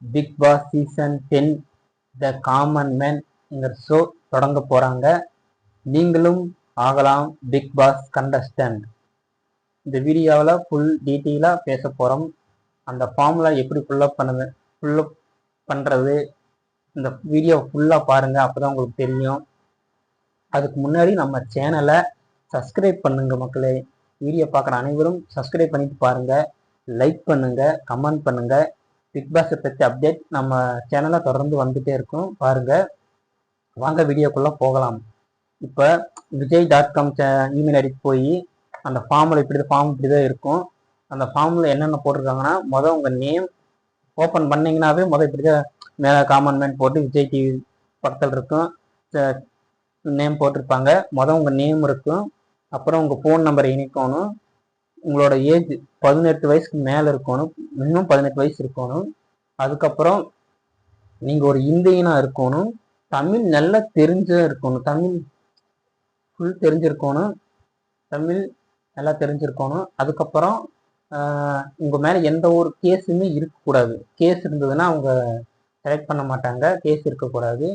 Big Boss season 10 the common மேன்ங்கிற show தொடங்க போறாங்க. நீங்களும் ஆகலாம் பிக் பாஸ் கண்டஸ்டன்ட். இந்த வீடியோவில் ஃபுல் டீட்டெயிலாக பேச போகிறோம். அந்த ஃபார்முலா எப்படி ஃபுல்லப் பண்ணுறது, இந்த வீடியோ ஃபுல்லாக பாருங்கள், அப்போ தான் உங்களுக்கு தெரியும். அதுக்கு முன்னாடி நம்ம சேனலை சப்ஸ்கிரைப் பண்ணுங்க மக்களே. வீடியோ பார்க்குற அனைவரும் சப்ஸ்கிரைப் பண்ணிட்டு பாருங்கள், லைக் பண்ணுங்கள், கமெண்ட் பண்ணுங்கள். பிக் பாஸை பற்றி அப்டேட் நம்ம சேனலில் தொடர்ந்து வந்துகிட்டே இருக்கும், பாருங்கள். வாங்க வீடியோக்குள்ளே போகலாம். இப்போ விஜய்.com இமெயில் ஐடிக்கு போய் அந்த ஃபார்மில் ஃபார்ம் இப்படி தான் இருக்கும். அந்த ஃபார்மில் என்னென்ன போட்டிருக்காங்கன்னா, உங்கள் நேம் ஓப்பன் பண்ணிங்கனாவே இப்படி தான் மேலே காமன் மேன் போட்டு விஜய் டிவி பக்கத்தில் இருக்கும் நேம் போட்டிருப்பாங்க. உங்கள் நேம் இருக்கும், அப்புறம் உங்கள் ஃபோன் நம்பரை இணைக்கணும், உங்களோட ஏஜ் 18 வயசுக்கு மேலே இருக்கணும், மினிமம் 18 வயசு இருக்கணும். அதுக்கப்புறம் நீங்கள் ஒரு இந்தியனாக இருக்கணும், தமிழ் நல்லா இருக்கணும், தமிழ் ஃபுல் தெரிஞ்சிருக்கணும், தமிழ் நல்லா தெரிஞ்சிருக்கணும். அதுக்கப்புறம் உங்கள் மேலே எந்த ஒரு கேஸுமே இருக்கக்கூடாது. கேஸ் இருந்ததுன்னா அவங்க செலக்ட் பண்ண மாட்டாங்க, கேஸ் இருக்கக்கூடாது.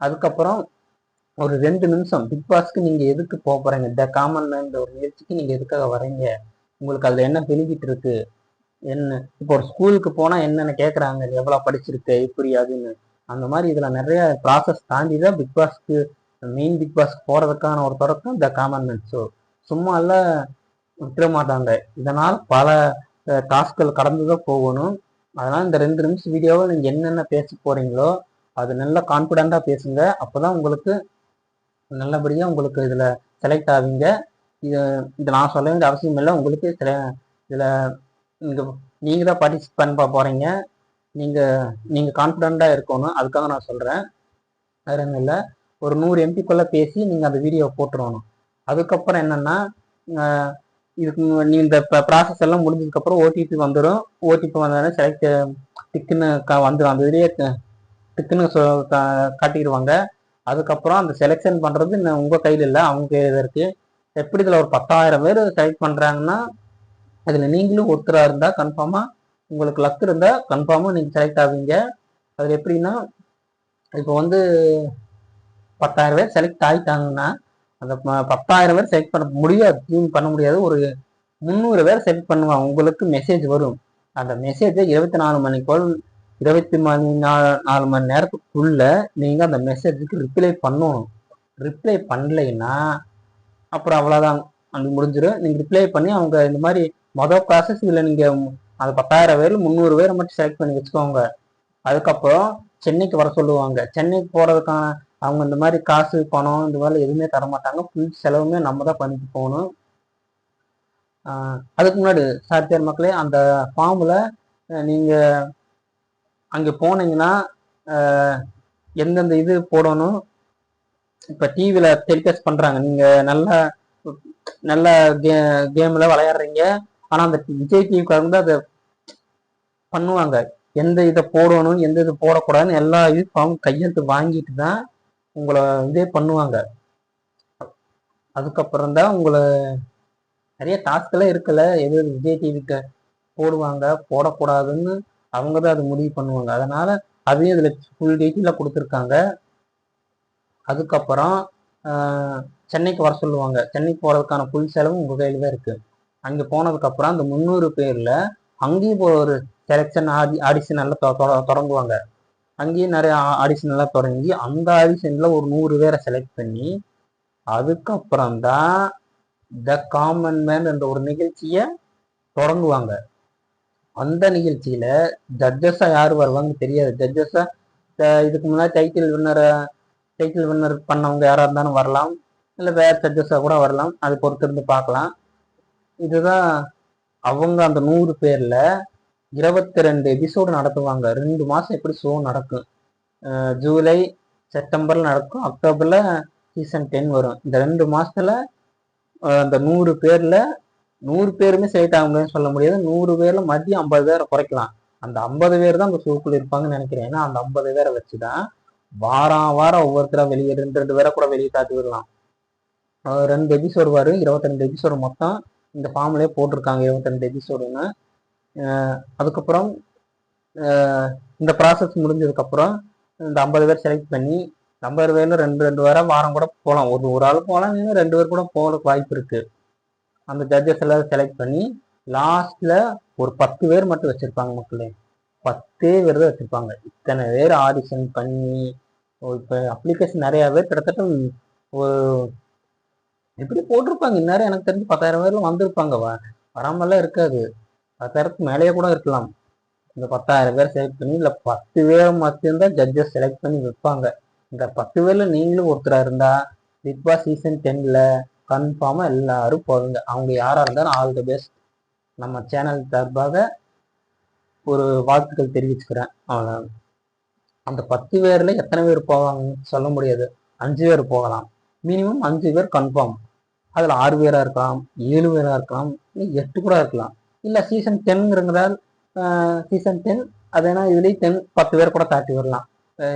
அதுக்கப்புறம் ஒரு 2 நிமிஷம் பிக் பாஸ்க்கு நீங்கள் எதுக்கு போகிறீங்க, த காமன் மேன் ஒரு நிகழ்ச்சிக்கு நீங்கள் எதுக்காக வரீங்க, உங்களுக்கு அதில் என்ன பெனிஃபிட் இருக்குது, என்ன இப்போ ஒரு ஸ்கூலுக்கு போனால் என்னென்ன கேட்குறாங்க, எவ்வளோ படிச்சிருக்கு இப்படி அதுன்னு, அந்த மாதிரி இதில் நிறைய ப்ராசஸ் தாண்டி தான் பிக் பாஸ்க்கு மெயின் பிக் பாஸ்க்கு போகிறதுக்கான ஒரு தொடக்கம் த காமன் மேன் ஷோ. சும்மா எல்லாம் விட்டுற மாட்டாங்க, இதனால் பல டாஸ்க்கள் கடந்து தான் போகணும். அதனால் இந்த 2 நிமிஷம் வீடியோவை நீங்கள் என்னென்ன பேச போகிறீங்களோ அது நல்லா கான்ஃபிடெண்ட்டாக பேசுங்க, அப்போ தான் உங்களுக்கு நல்லபடியாக உங்களுக்கு இதில் செலக்ட் ஆவீங்க. இது நான் சொல்ல வேண்டிய அவசியம் இல்லை, உங்களுக்கு இதில் நீங்கள் தான் பார்ட்டிசிபேட் பண்ண போகிறீங்க. நீங்கள் கான்ஃபிடெண்ட்டாக இருக்கணும், அதுக்காக நான் சொல்கிறேன். வேறு ஒன்றும் இல்லை. ஒரு 100 எம்பிக்குள்ளே பேசி நீங்கள் அந்த வீடியோவை போட்டுருவணும். அதுக்கப்புறம் என்னென்னா, இதுக்கு நீங்கள் இந்த ப்ராசஸ் எல்லாம் முடிஞ்சதுக்கப்புறம் ஓடிபி வந்துடும். ஓடிபி வந்தோடனே செலக்ட் டிக்குன்னு வந்துடும், அந்த இதுலேயே டிக்குன்னு காட்டிடுவாங்க. அதுக்கப்புறம் அந்த செலெக்ஷன் பண்ணுறது உங்கள் கையில் இல்லை, அவங்க கையில் இருக்குது. எப்படி இதில் ஒரு 10,000 பேர் செலக்ட் பண்ணுறாங்கன்னா அதில் நீங்களும் ஒருத்தராக இருந்தால் கன்ஃபார்மாக உங்களுக்கு லக் இருந்தால் கன்ஃபார்மாக நீங்கள் செலக்ட் ஆவீங்க. அதில் எப்படின்னா, இப்போ 10,000 பேர் செலக்ட் ஆகிட்டாங்கன்னா அந்த 10,000 பேர் செலக்ட் பண்ண முடியாது, ஒரு 300 பேர் செலக்ட் பண்ணுவாங்க. உங்களுக்கு மெசேஜ் வரும், அந்த மெசேஜை 24 மணி நேரத்துக்குள்ள நீங்கள் அந்த மெசேஜுக்கு ரிப்ளை பண்ணணும். ரிப்ளை பண்ணலைன்னா அப்புறம் அவ்வளோதான், அது முடிஞ்சிடும். நீங்கள் ரிப்ளை பண்ணி அவங்க இந்த மாதிரி ப்ராசஸ் இதில் நீங்கள் அந்த 10,000 பேரில் 300 பேரை மட்டும் செலக்ட் பண்ணி வச்சுக்கோங்க. அதுக்கப்புறம் சென்னைக்கு வர சொல்லுவாங்க. சென்னைக்கு போகிறதுக்கான அவங்க இந்த மாதிரி காசு பணம் இந்த மாதிரி எதுவுமே தரமாட்டாங்க, ஃபுல் செலவுமே நம்ம தான் பண்ணிட்டு போகணும். அதுக்கு முன்னாடி சார் மக்களே, அந்த ஃபார்மில் நீங்கள் அங்கே போனீங்கன்னா எந்தெந்த இது போடணும், இப்போ டிவியில் டெலிகாஸ்ட் பண்ணுறாங்க, நீங்கள் நல்ல கேமில் விளையாடுறீங்க, ஆனால் அந்த விஜய் டிவிக்காக வந்து அதை பண்ணுவாங்க, எந்த இதை போடணும் எந்த இது போடக்கூடாதுன்னு எல்லா இதுவும் கையெழுத்து வாங்கிட்டு தான் உங்களை இதே பண்ணுவாங்க. அதுக்கப்புறம் தான் உங்களை நிறைய டாஸ்கெல்லாம் இருக்குல்ல, எது விஜய் டிவிக்கு போடுவாங்க போடக்கூடாதுன்னு அவங்க தான் அது முடிவு பண்ணுவாங்க. அதனால் அதையும் இதில் ஃபுல் டீட்டெயிலாக கொடுத்துருக்காங்க. அதுக்கப்புறம் சென்னைக்கு வர சொல்லுவாங்க. சென்னைக்கு போகிறதுக்கான ஃபுல் செலவும் உங்கள் கையில் தான் இருக்குது. அங்கே போனதுக்கப்புறம் அந்த 300 பேரில் அங்கேயும் இப்போ ஒரு செலெக்ஷன் ஆடிஷன் எல்லாம் தொடங்குவாங்க. அங்கேயும் நிறைய ஆடிஷன் எல்லாம் தொடங்கி அந்த ஆடிஷனில் ஒரு 100 பேரை செலக்ட் பண்ணி அதுக்கப்புறம் தான் த காமன் மேன் என்ற ஒரு நிகழ்ச்சியை தொடங்குவாங்க. அந்த நிகழ்ச்சியில் ஜட்ஜஸாக யார் வருவாங்கன்னு தெரியாது. ஜட்ஜஸாக இதுக்கு முன்னாடி டைட்டில் வின்னர் பண்ணவங்க யாராக இருந்தாலும் வரலாம், இல்லை வேறு ஜட்ஜஸாக கூட வரலாம், அது பொறுத்திருந்து பார்க்கலாம். இதுதான் அவங்க அந்த 100 பேரில் 22 எபிசோடு நடத்துவாங்க. 2 மாதம் எப்படி ஷோ நடக்கும். ஜூலை செப்டம்பரில் நடக்கும், அக்டோபரில் சீசன் 10 வரும். இந்த 2 மாதத்தில் அந்த 100 பேரில் 100 பேருமே செலக்ட் ஆக முடியும்னு சொல்ல முடியாது. 100 பேரில் மதியம் 50 பேரை குறைக்கலாம். அந்த 50 பேர் தான் அந்த ஷோக்குள்ள இருப்பாங்கன்னு நினைக்கிறேன். ஏன்னா அந்த 50 பேரை வச்சு தான் வாரம் ஒவ்வொருத்தராக வெளியே 2 பேரை கூட வெளியே காட்டி விடலாம். 2 எபிசோடு வரும், 22 எபிசோடு மொத்தம் இந்த ஃபார்ம்லேயே போட்டிருக்காங்க, 22 எபிசோடுன்னு. அதுக்கப்புறம் இந்த ப்ராசஸ் முடிஞ்சதுக்கப்புறம் இந்த 50 பேர் செலக்ட் பண்ணி 50 பேரில் ரெண்டு வாரம் கூட போகலாம். ஒரு ஆள் போகலாம், இன்னும் 2 பேர் கூட போகிறதுக்கு வாய்ப்பு இருக்குது. அந்த ஜட்ஜஸ் எல்லாம் செலக்ட் பண்ணி லாஸ்ட்ல ஒரு 10 பேர் மட்டும் வச்சிருப்பாங்க மக்களே. 10 பேர் தான் வச்சிருப்பாங்க. இத்தனை பேர் ஆடிஷன் பண்ணி இப்போ அப்ளிகேஷன் நிறைய பேர் கிட்டத்தட்ட ஒரு எப்படி போட்டிருப்பாங்க. இந்நேரம் எனக்கு தெரிஞ்சு 10,000 பேர்லாம் வந்திருப்பாங்க. வராமலாம் இருக்காது. 10,000க்கு மேலேயே கூட இருக்கலாம். இந்த 10,000 பேர் செலக்ட் பண்ணி இல்லை 10 பேர் மட்டும்தான் ஜட்ஜஸ் செலக்ட் பண்ணி வைப்பாங்க. இந்த 10 பேர்ல நீங்களும் ஒருத்தராக இருந்தா பிக் பாஸ் சீசன் 10ல கன்ஃபார்மா எல்லாரும் போவீங்க. அவங்க யாரா இருந்தாலும் ஆல் தி பெஸ்ட். நம்ம சேனல் சார்பாக ஒரு வாழ்த்துக்கள் தெரிவிச்சுக்கிறேன். அந்த 10 பேர்ல எத்தனை பேர் போவாங்கன்னு சொல்ல முடியாது. 5 பேர் போகலாம். மினிமம் 5 பேர் கன்ஃபார்ம். அதில் 6 பேராக இருக்கலாம், 7 பேராக இருக்கலாம், இல்லை 8 கூட இருக்கலாம். இல்லை சீசன் 10ங்கிறதால் சீசன் 10 அதேனா இதுலேயும் 10 பேர் கூட தாட்டி வரலாம்.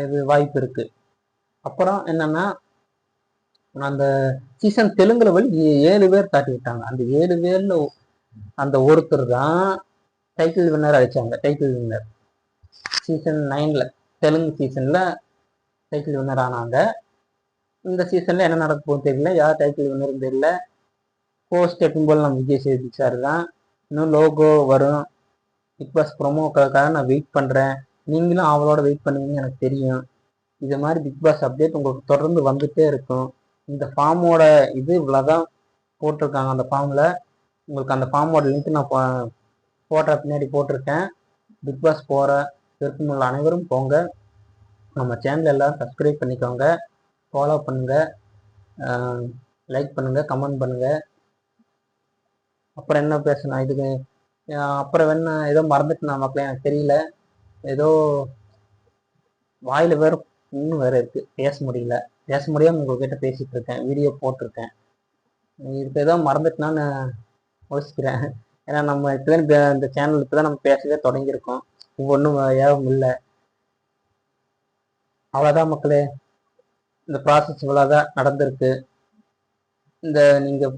இது வாய்ப்பு இருக்குது. அப்புறம் என்னன்னா அந்த சீசன் தெலுங்குல வழி 7 பேர் தாட்டி விட்டாங்க. அந்த 7 பேர்ல அந்த ஒருத்தர் தான் டைட்டில் வின்னர் அடிச்சாங்க. டைட்டில் வின்னர் சீசன் 9ல தெலுங்கு சீசன்ல டைட்டில் வின்னர் ஆனாங்க. இந்த சீசன்ல என்ன நடக்க போகுது தெரியல. யார் டைட்டில் வின்னர்னு தெரியல. போஸ்ட் எட்டும்போது நம்ம விஜய் சேதுபதி சார் தான். இன்னும் லோகோ வரும். பிக் பாஸ் ப்ரொமோக்காக நான் வெயிட் பண்ணுறேன். நீங்களும் அவளோட வெயிட் பண்ணுவீங்கன்னு எனக்கு தெரியும். இது மாதிரி பிக் பாஸ் அப்டேட் உங்களுக்கு தொடர்ந்து வந்துட்டே இருக்கும். இந்த ஃபார்மோட இது இவ்வளோதான் போட்டிருக்காங்க. அந்த ஃபார்மில் உங்களுக்கு அந்த ஃபார்மோட லிங்க் நான் போட்ட பின்னாடி போட்டிருக்கேன். பிக் பாஸ் போகிற விருப்பமுள்ள அனைவரும் போங்க. நம்ம சேனல் எல்லாம் சப்ஸ்கிரைப் பண்ணிக்கோங்க, ஃபாலோ பண்ணுங்கள், லைக் பண்ணுங்கள், கமெண்ட் பண்ணுங்கள். அப்புறம் என்ன பேசணும் இதுக்கு? அப்புறம் என்ன ஏதோ மறந்துட்டு நான் மக்களே, எனக்கு தெரியல. ஏதோ வாயில் வேறு இன்னும் வேறு இருக்குது, பேச முடியாமல் உங்கள்கிட்ட பேசிகிட்டு இருக்கேன், வீடியோ போட்டிருக்கேன். இதுக்கு ஏதோ மறந்துட்டுனான்னு யோசிக்கிறேன். ஏன்னா நம்ம இப்போதான் இந்த சேனல் இப்போ தான் நம்ம பேசவே தொடங்கியிருக்கோம். ஒன்றும் ஏவும் இல்லை. அவ்வளோதான் மக்களே, இந்த ப்ராசஸ் இவ்வளோதான் நடந்திருக்கு. இந்த நீங்கள்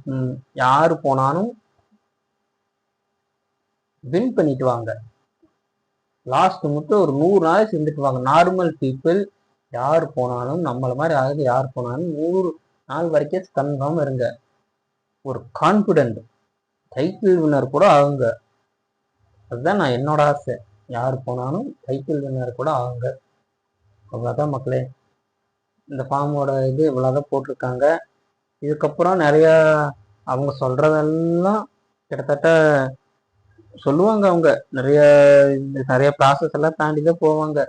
யார் போனாலும் வின் பண்ணிட்டு வாங்க. லாஸ்ட் மட்டும் ஒரு 100 நாள் செஞ்சுட்டு வாங்க. நார்மல் பீப்புள் யார் போனாலும், நம்மளை மாதிரி ஆகுது யார் போனாலும் 100 நாள் வரைக்கும் கன்ஃபார்ம் இருங்க. ஒரு கான்ஃபிடென்ட் டைட்டில் வின்னர் கூட ஆகுங்க. அதுதான் நான் என்னோட ஆசை. யார் போனாலும் டைட்டில் வின்னர் கூட ஆகுங்க. அவ்வளோதான் மக்களே. இந்த ஃபார்மோட இது இவ்வளோதான் போட்டிருக்காங்க. இதுக்கப்புறம் நிறைய அவங்க சொல்றதெல்லாம் கிட்டத்தட்ட சொல்லுவாங்க. அவங்க நிறைய ப்ராசஸ் எல்லாம் தாண்டி தான் போவாங்க.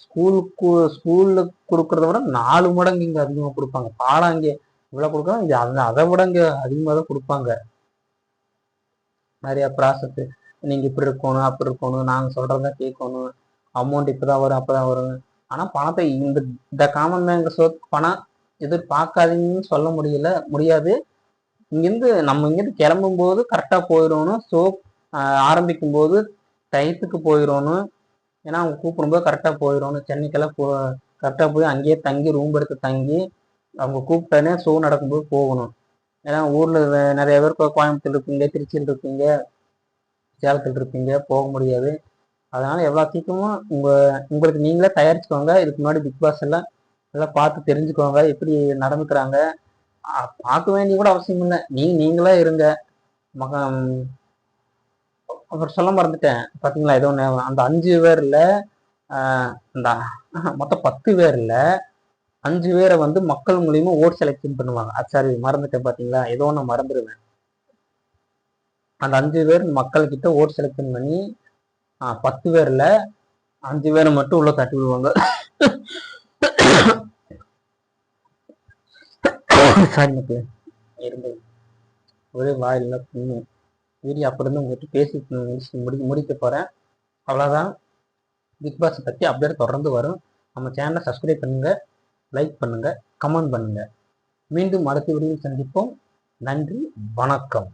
ஸ்கூல்ல கொடுக்கறத விட 4 மடங்கு இங்கே அதிகமாக கொடுப்பாங்க. பாடம் இங்கே இவ்வளோ கொடுக்குறோம், இங்கே அதை விட இங்கே அதிகமாக தான் கொடுப்பாங்க. நிறைய ப்ராசஸ். நீங்கள் இப்படி இருக்கணும், அப்படி இருக்கணும், நாங்கள் சொல்கிறத கேட்கணும், அமௌண்ட் இப்போ தான் வரும், அப்போ தான் வரும். ஆனால் பணத்தை இந்த காமன் மேங்க சோத்துக்கு பணம் எதிர்பார்க்காதீங்கன்னு சொல்ல முடியாது. நம்ம இங்கேருந்து கிளம்பும்போது கரெக்டாக போயிடணும். ஆரம்பிக்கும் போது டயத்துக்கு போயிடணும். ஏன்னா அவங்க கூப்பிடும்போது கரெக்டாக போயிடணும். சென்னைக்கெல்லாம் கரெக்டாக போய் அங்கேயே தங்கி ரூம் எடுத்து தங்கி அவங்க கூப்பிட்டானே ஷோ நடக்கும்போது போகணும். ஏன்னா ஊரில் நிறைய பேர் கோயம்புத்தூர் இருப்பீங்க, திருச்சியில் இருப்பீங்க, சேலத்தில் இருப்பீங்க, போக முடியாது. அதனால் எவ்வளோ சீக்கிரமும் உங்களுக்கு நீங்களே தயாரிச்சுக்கோங்க. இதுக்கு முன்னாடி பிக் பாஸ் எல்லாம் பார்த்து தெரிஞ்சுக்கோங்க எப்படி நடந்துக்கிறாங்க. பார்க்க வேண்டிய கூட அவசியம் இல்லை. நீங்களே இருங்க. அப்புறம் சொல்ல மறந்துட்டேன் பார்த்தீங்களா, ஏதோ அந்த 5 பேர்ல இந்த மொத்தம் 10 பேர்ல 5 பேரை மக்கள் மூலியமா ஓட் செலெக்ஷன் பண்ணுவாங்க. சாரி, மறந்துட்டேன் பார்த்தீங்களா, ஏதோ ஒன்று மறந்துடுவேன். அந்த 5 பேர் மக்கள் கிட்ட ஓட் செலெக்ஷன் பண்ணி 10 பேர்ல 5 பேரை மட்டும் உள்ள தட்டி விடுவாங்க. சாரி மக்கள், இருந்தது ஒரே வாயில் புண்ணு. வீடியோ அப்படி உங்கள்கிட்ட பேசி முடிக்க போகிறேன். அவ்வளோதான். பிக் பாஸ் பற்றி அப்டேட் தொடர்ந்து வரும். நம்ம சேனலை சப்ஸ்கிரைப் பண்ணுங்கள், லைக் பண்ணுங்கள், கமெண்ட் பண்ணுங்கள். மீண்டும் அடுத்த வீடியோவில் சந்திப்போம். நன்றி, வணக்கம்.